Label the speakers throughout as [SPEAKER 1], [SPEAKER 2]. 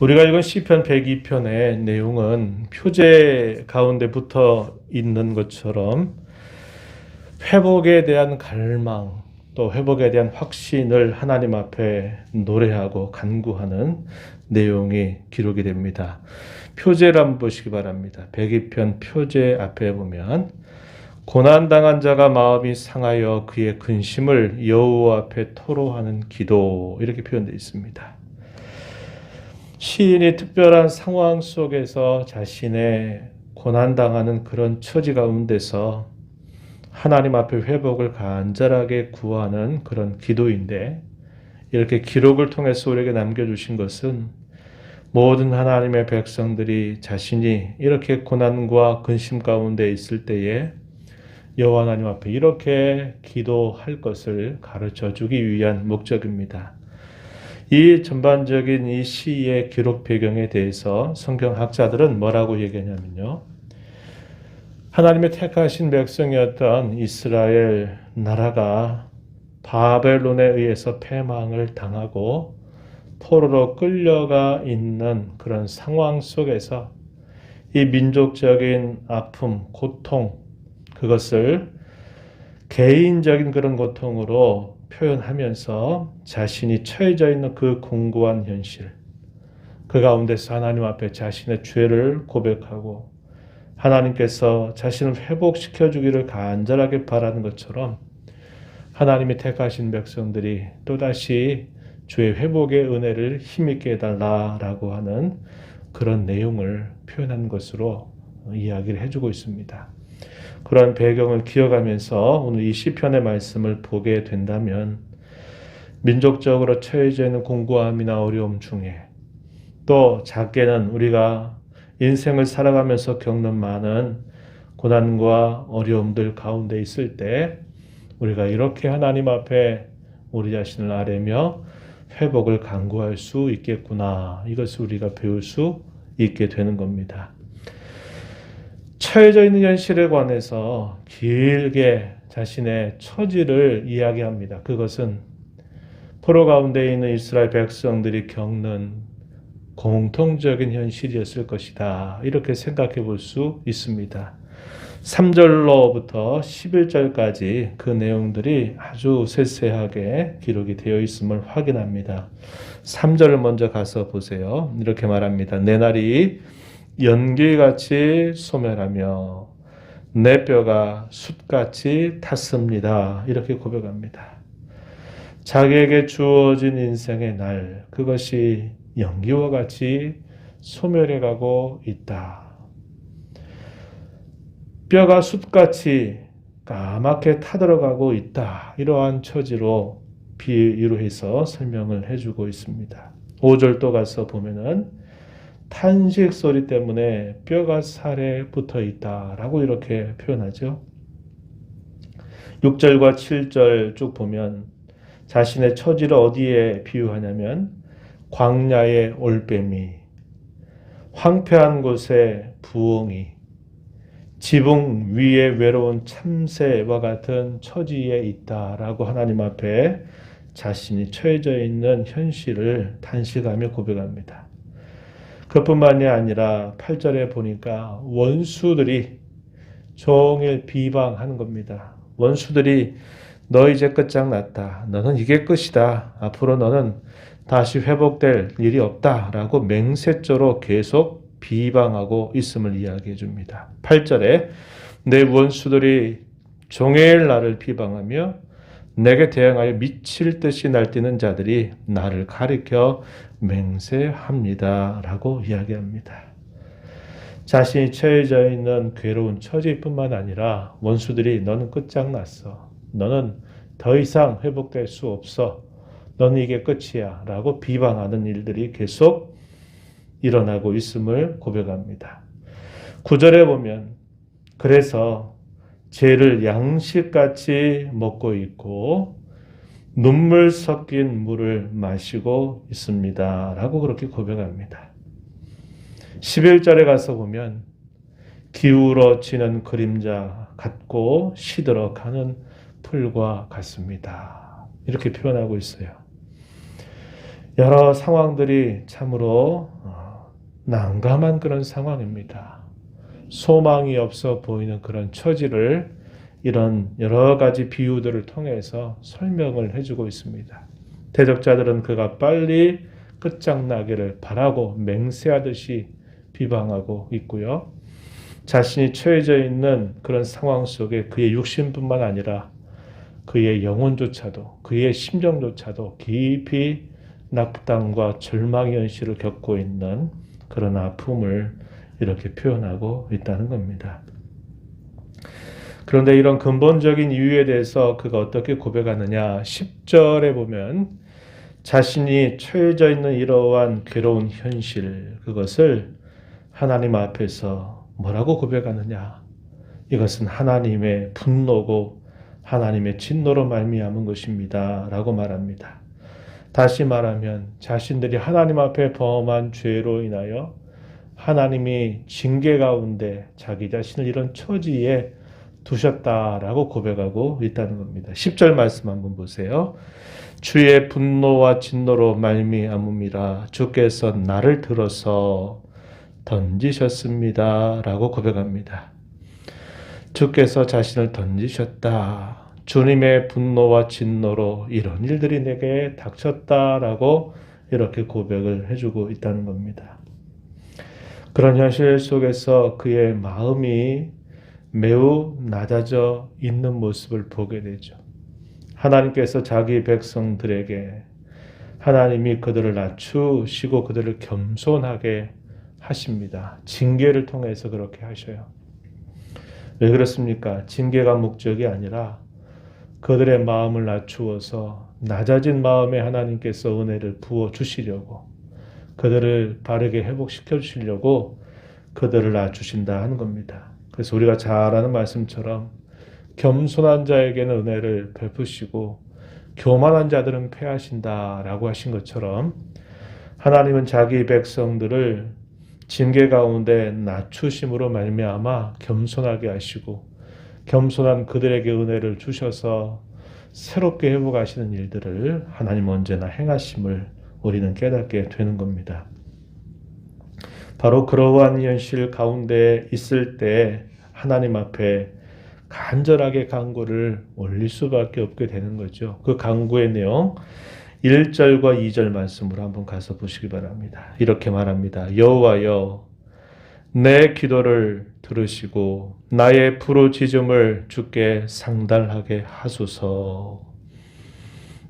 [SPEAKER 1] 우리가 읽은 시편 102편의 내용은 표제 가운데 붙어 있는 것처럼 회복에 대한 갈망, 또 회복에 대한 확신을 하나님 앞에 노래하고 간구하는 내용이 기록이 됩니다. 표제를 한번 보시기 바랍니다. 102편 표제 앞에 보면 고난당한 자가 마음이 상하여 그의 근심을 여호와 앞에 토로하는 기도, 이렇게 표현되어 있습니다. 시인이 특별한 상황 속에서 자신의 고난당하는 그런 처지 가운데서 하나님 앞에 회복을 간절하게 구하는 그런 기도인데, 이렇게 기록을 통해서 우리에게 남겨주신 것은 모든 하나님의 백성들이 자신이 이렇게 고난과 근심 가운데 있을 때에 여호와 하나님 앞에 이렇게 기도할 것을 가르쳐 주기 위한 목적입니다. 이 전반적인 이 시의 기록 배경에 대해서 성경학자들은 뭐라고 얘기하냐면요, 하나님의 택하신 백성이었던 이스라엘 나라가 바벨론에 의해서 패망을 당하고 포로로 끌려가 있는 그런 상황 속에서 이 민족적인 아픔, 고통, 그것을 개인적인 그런 고통으로 표현하면서 자신이 처해져 있는 그 공고한 현실, 그 가운데서 하나님 앞에 자신의 죄를 고백하고 하나님께서 자신을 회복시켜 주기를 간절하게 바라는 것처럼 하나님이 택하신 백성들이 또다시 주의 회복의 은혜를 힘있게 해달라라고 하는 그런 내용을 표현한 것으로 이야기를 해주고 있습니다. 그러한 배경을 기억하면서 오늘 이 시편의 말씀을 보게 된다면, 민족적으로 처해져 있는 공고함이나 어려움 중에 또 작게는 우리가 인생을 살아가면서 겪는 많은 고난과 어려움들 가운데 있을 때 우리가 이렇게 하나님 앞에 우리 자신을 아뢰며 회복을 간구할 수 있겠구나, 이것을 우리가 배울 수 있게 되는 겁니다. 처해져 있는 현실에 관해서 길게 자신의 처지를 이야기합니다. 그것은 포로 가운데 있는 이스라엘 백성들이 겪는 공통적인 현실이었을 것이다, 이렇게 생각해 볼 수 있습니다. 3절로부터 11절까지 그 내용들이 아주 세세하게 기록이 되어 있음을 확인합니다. 3절을 먼저 가서 보세요. 이렇게 말합니다. 내 날이 연기같이 소멸하며 내 뼈가 숯같이 탔습니다, 이렇게 고백합니다. 자기에게 주어진 인생의 날, 그것이 연기와 같이 소멸해가고 있다. 뼈가 숯같이 까맣게 타들어가고 있다, 이러한 처지로 비유로 해서 설명을 해주고 있습니다. 5절 또 가서 보면은 탄식 소리 때문에 뼈가 살에 붙어 있다라고 이렇게 표현하죠. 6절과 7절 쭉 보면 자신의 처지를 어디에 비유하냐면 광야의 올빼미, 황폐한 곳에 부엉이, 지붕 위에 외로운 참새와 같은 처지에 있다라고 하나님 앞에 자신이 처해져 있는 현실을 탄식하며 고백합니다. 그뿐만이 아니라 8절에 보니까 원수들이 종일 비방하는 겁니다. 원수들이 너 이제 끝장났다, 너는 이게 끝이다, 앞으로 너는 다시 회복될 일이 없다라고 맹세조로 계속 비방하고 있음을 이야기해 줍니다. 8절에 내 원수들이 종일 나를 비방하며 내게 대항하여 미칠 듯이 날뛰는 자들이 나를 가리켜 맹세합니다 라고 이야기합니다. 자신이 처해져 있는 괴로운 처지뿐만 아니라 원수들이 너는 끝장났어, 너는 더 이상 회복될 수 없어, 너는 이게 끝이야 라고 비방하는 일들이 계속 일어나고 있음을 고백합니다. 9절에 보면 그래서 죄를 양식같이 먹고 있고 눈물 섞인 물을 마시고 있습니다 라고 그렇게 고백합니다. 11절에 가서 보면 기울어지는 그림자 같고 시들어 가는 풀과 같습니다, 이렇게 표현하고 있어요. 여러 상황들이 참으로 난감한 그런 상황입니다. 소망이 없어 보이는 그런 처지를 이런 여러 가지 비유들을 통해서 설명을 해주고 있습니다. 대적자들은 그가 빨리 끝장나기를 바라고 맹세하듯이 비방하고 있고요. 자신이 처해져 있는 그런 상황 속에 그의 육신뿐만 아니라 그의 영혼조차도, 그의 심정조차도 깊이 낙담과 절망의 현실을 겪고 있는 그런 아픔을 이렇게 표현하고 있다는 겁니다. 그런데 이런 근본적인 이유에 대해서 그가 어떻게 고백하느냐? 10절에 보면 자신이 처해져 있는 이러한 괴로운 현실, 그것을 하나님 앞에서 뭐라고 고백하느냐? 이것은 하나님의 분노고 하나님의 진노로 말미암은 것입니다. 라고 말합니다. 다시 말하면 자신들이 하나님 앞에 범한 죄로 인하여 하나님이 징계 가운데 자기 자신을 이런 처지에 두셨다라고 고백하고 있다는 겁니다. 10절 말씀 한번 보세요. 주의 분노와 진노로 말미암음이라 주께서 나를 들어서 던지셨습니다. 라고 고백합니다. 주께서 자신을 던지셨다. 주님의 분노와 진노로 이런 일들이 내게 닥쳤다라고 이렇게 고백을 해주고 있다는 겁니다. 그런 현실 속에서 그의 마음이 매우 낮아져 있는 모습을 보게 되죠. 하나님께서 자기 백성들에게 하나님이 그들을 낮추시고 그들을 겸손하게 하십니다. 징계를 통해서 그렇게 하셔요. 왜 그렇습니까? 징계가 목적이 아니라 그들의 마음을 낮추어서 낮아진 마음에 하나님께서 은혜를 부어주시려고 그들을 바르게 회복시켜 주시려고 그들을 낮추신다 하는 겁니다. 그래서 우리가 잘 아는 말씀처럼 겸손한 자에게는 은혜를 베푸시고 교만한 자들은 패하신다라고 하신 것처럼 하나님은 자기 백성들을 징계 가운데 낮추심으로 말미암아 겸손하게 하시고 겸손한 그들에게 은혜를 주셔서 새롭게 회복하시는 일들을 하나님 언제나 행하심을 우리는 깨닫게 되는 겁니다. 바로 그러한 현실 가운데 있을 때 하나님 앞에 간절하게 간구를 올릴 수밖에 없게 되는 거죠. 그 간구의 내용 1절과 2절 말씀으로 한번 가서 보시기 바랍니다. 이렇게 말합니다. 여호와여 내 기도를 들으시고 나의 부르짖음을 주께 상달하게 하소서.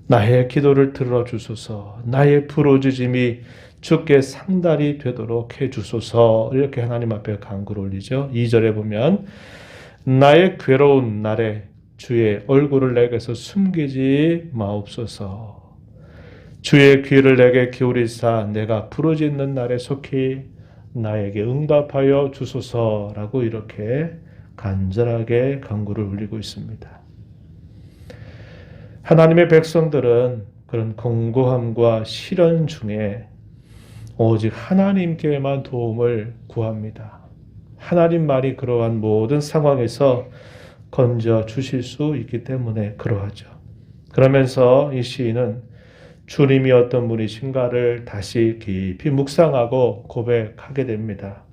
[SPEAKER 1] 나의 기도를 들어주소서. 나의 부르짖음이 주께 상달이 되도록 해주소서. 이렇게 하나님 앞에 간구를 올리죠. 2절에 보면 나의 괴로운 날에 주의 얼굴을 내게서 숨기지 마옵소서. 주의 귀를 내게 기울이사 내가 부르짖는 날에 속히 나에게 응답하여 주소서라고 이렇게 간절하게 간구를 올리고 있습니다. 하나님의 백성들은 그런 공고함과 시련 중에 오직 하나님께만 도움을 구합니다. 하나님만이 그러한 모든 상황에서 건져 주실 수 있기 때문에 그러하죠. 그러면서 이 시인은 주님이 어떤 분이신가를 다시 깊이 묵상하고 고백하게 됩니다.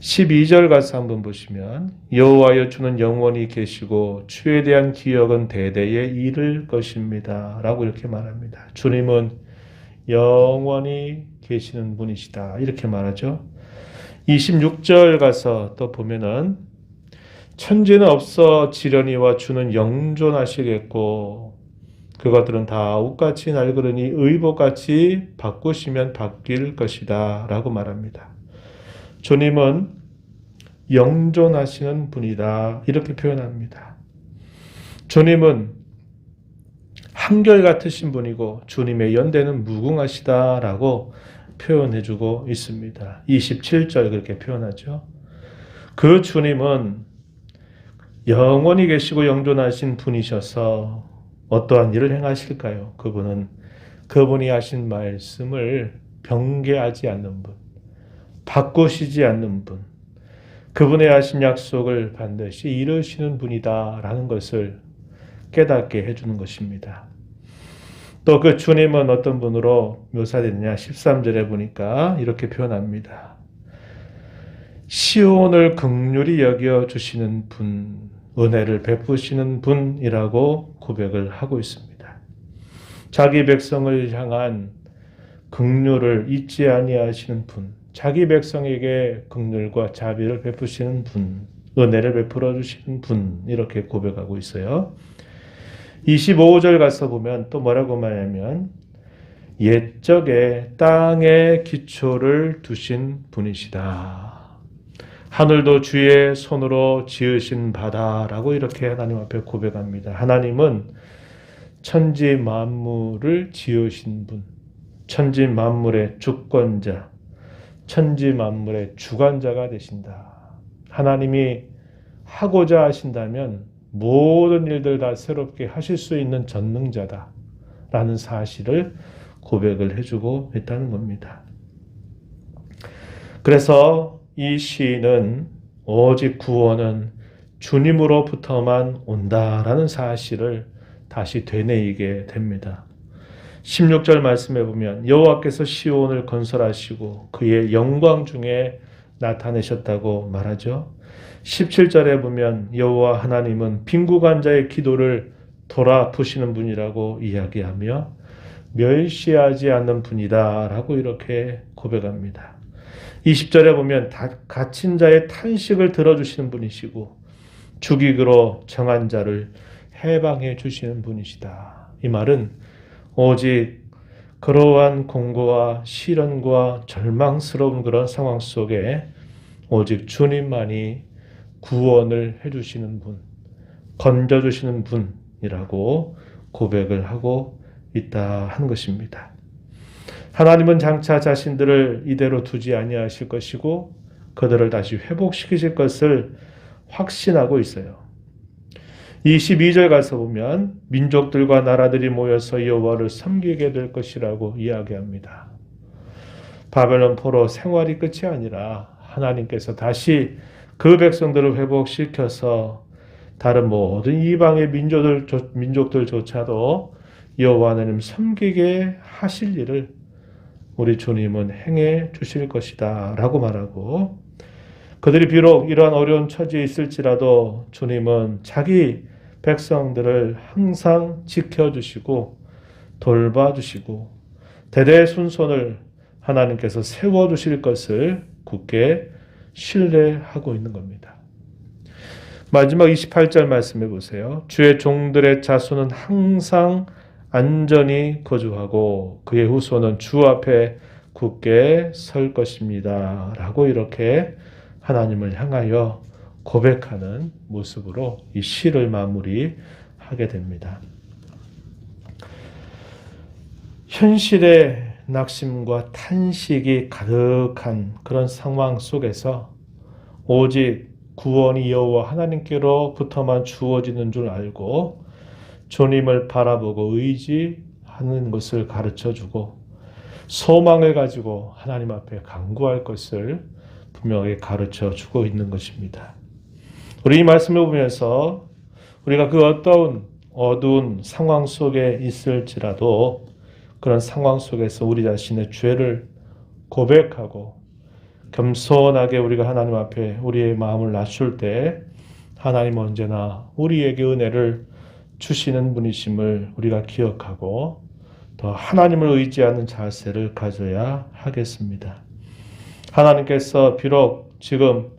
[SPEAKER 1] 12절 가서 한번 보시면 여호와여 주는 영원히 계시고 주에 대한 기억은 대대에 이를 것입니다. 라고 이렇게 말합니다. 주님은 영원히 계시는 분이시다. 이렇게 말하죠. 26절 가서 또 보면은 천지는 없어지려니와 주는 영존하시겠고 그것들은 다 옷같이 낡으려니 의복같이 바꾸시면 바뀔 것이다 라고 말합니다. 주님은 영존하시는 분이다 이렇게 표현합니다. 주님은 한결같으신 분이고 주님의 연대는 무궁하시다 라고 표현해주고 있습니다. 27절 그렇게 표현하죠. 그 주님은 영원히 계시고 영존하신 분이셔서 어떠한 일을 행하실까요? 그분이 하신 말씀을 변개하지 않는 분, 바꾸시지 않는 분, 그분의 하신 약속을 반드시 이루시는 분이다라는 것을 깨닫게 해주는 것입니다. 또 그 주님은 어떤 분으로 묘사되느냐 13절에 보니까 이렇게 표현합니다. 시온을 긍휼히 여겨 주시는 분, 은혜를 베푸시는 분이라고 고백을 하고 있습니다. 자기 백성을 향한 긍휼을 잊지 아니하시는 분, 자기 백성에게 긍휼과 자비를 베푸시는 분, 은혜를 베풀어 주시는 분, 이렇게 고백하고 있어요. 25절 가서 보면 또 뭐라고 말하냐면 옛적에 땅에 기초를 두신 분이시다. 하늘도 주의 손으로 지으신 바다라고 이렇게 하나님 앞에 고백합니다. 하나님은 천지 만물을 지으신 분, 천지 만물의 주권자, 천지 만물의 주관자가 되신다. 하나님이 하고자 하신다면 모든 일들 다 새롭게 하실 수 있는 전능자다 라는 사실을 고백을 해주고 있다는 겁니다. 그래서 이 시인은 오직 구원은 주님으로부터만 온다라는 사실을 다시 되뇌이게 됩니다. 16절 말씀해 보면 여호와께서 시온을 건설하시고 그의 영광 중에 나타내셨다고 말하죠. 17절에 보면 여호와 하나님은 빈궁한 자의 기도를 돌아보시는 분이라고 이야기하며 멸시하지 않는 분이다 라고 이렇게 고백합니다. 20절에 보면 갇힌 자의 탄식을 들어주시는 분이시고 죽이기로 정한 자를 해방해 주시는 분이시다. 이 말은 오직 그러한 공고와 시련과 절망스러운 그런 상황 속에 오직 주님만이 구원을 해주시는 분, 건져주시는 분이라고 고백을 하고 있다 하는 것입니다. 하나님은 장차 자신들을 이대로 두지 아니하실 것이고 그들을 다시 회복시키실 것을 확신하고 있어요. 22절 가서 보면 민족들과 나라들이 모여서 여호와를 섬기게 될 것이라고 이야기합니다. 바벨론 포로 생활이 끝이 아니라 하나님께서 다시 그 백성들을 회복시켜서 다른 모든 이방의 민족들조차도 여호와 하나님 섬기게 하실 일을 우리 주님은 행해 주실 것이다 라고 말하고 그들이 비록 이러한 어려운 처지에 있을지라도 주님은 자기 백성들을 항상 지켜주시고 돌봐주시고 대대손손을 하나님께서 세워주실 것을 굳게 신뢰하고 있는 겁니다. 마지막 28절 말씀해 보세요. 주의 종들의 자손은 항상 안전히 거주하고 그의 후손은 주 앞에 굳게 설 것입니다. 라고 이렇게 하나님을 향하여 고백하는 모습으로 이 시를 마무리하게 됩니다. 현실의 낙심과 탄식이 가득한 그런 상황 속에서 오직 구원이 여호와 하나님께로부터만 주어지는 줄 알고 주님을 바라보고 의지하는 것을 가르쳐주고 소망을 가지고 하나님 앞에 간구할 것을 분명히 가르쳐주고 있는 것입니다. 우리 이 말씀을 보면서 우리가 그 어두운 상황 속에 있을지라도 그런 상황 속에서 우리 자신의 죄를 고백하고 겸손하게 우리가 하나님 앞에 우리의 마음을 낮출 때 하나님은 언제나 우리에게 은혜를 주시는 분이심을 우리가 기억하고 더 하나님을 의지하는 자세를 가져야 하겠습니다. 하나님께서 비록 지금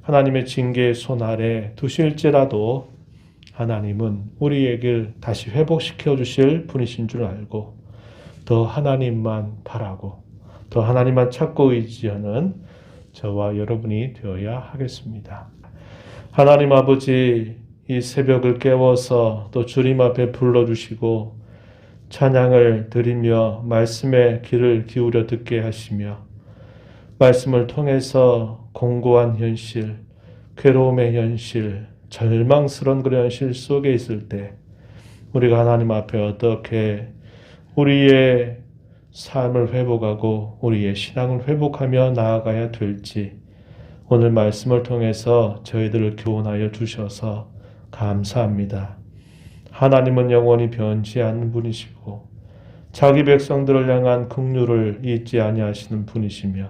[SPEAKER 1] 하나님의 징계의 손 아래 두실지라도 하나님은 우리에게 다시 회복시켜 주실 분이신 줄 알고 더 하나님만 바라고 더 하나님만 찾고 의지하는 저와 여러분이 되어야 하겠습니다. 하나님 아버지, 이 새벽을 깨워서 또 주님 앞에 불러주시고 찬양을 드리며 말씀의 귀를 기울여 듣게 하시며 말씀을 통해서 공고한 현실, 괴로움의 현실, 절망스러운 그런 현실 속에 있을 때 우리가 하나님 앞에 어떻게 우리의 삶을 회복하고 우리의 신앙을 회복하며 나아가야 될지 오늘 말씀을 통해서 저희들을 교훈하여 주셔서 감사합니다. 하나님은 영원히 변치 않는 분이시고 자기 백성들을 향한 긍휼을 잊지 아니하시는 분이시며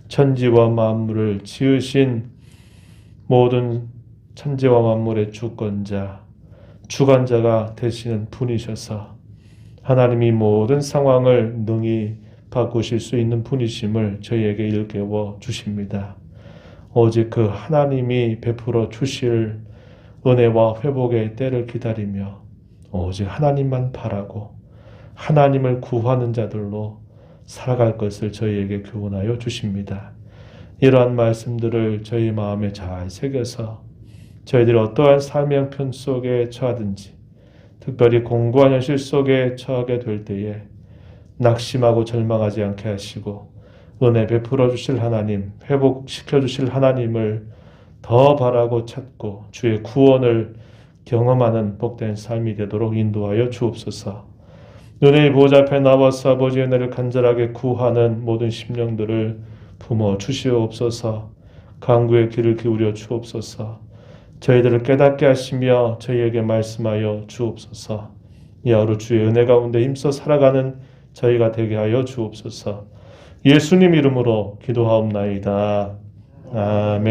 [SPEAKER 1] 천지와 만물을 지으신 모든 천지와 만물의 주권자, 주관자가 되시는 분이셔서 하나님이 모든 상황을 능히 바꾸실 수 있는 분이심을 저희에게 일깨워 주십니다. 오직 그 하나님이 베풀어 주실 은혜와 회복의 때를 기다리며 오직 하나님만 바라고 하나님을 구하는 자들로 살아갈 것을 저희에게 교훈하여 주십니다. 이러한 말씀들을 저희 마음에 잘 새겨서 저희들이 어떠한 삶의 형편 속에 처하든지 특별히 공고한 현실 속에 처하게 될 때에 낙심하고 절망하지 않게 하시고 은혜 베풀어 주실 하나님, 회복시켜 주실 하나님을 더 바라고 찾고 주의 구원을 경험하는 복된 삶이 되도록 인도하여 주옵소서. 눈의 보좌 앞에 나와서 아버지의 은혜를 간절하게 구하는 모든 심령들을 품어 주시옵소서. 간구의 귀를 기울여 주옵소서. 저희들을 깨닫게 하시며 저희에게 말씀하여 주옵소서. 이 하루 주의 은혜 가운데 힘써 살아가는 저희가 되게 하여 주옵소서. 예수님 이름으로 기도하옵나이다. 아멘.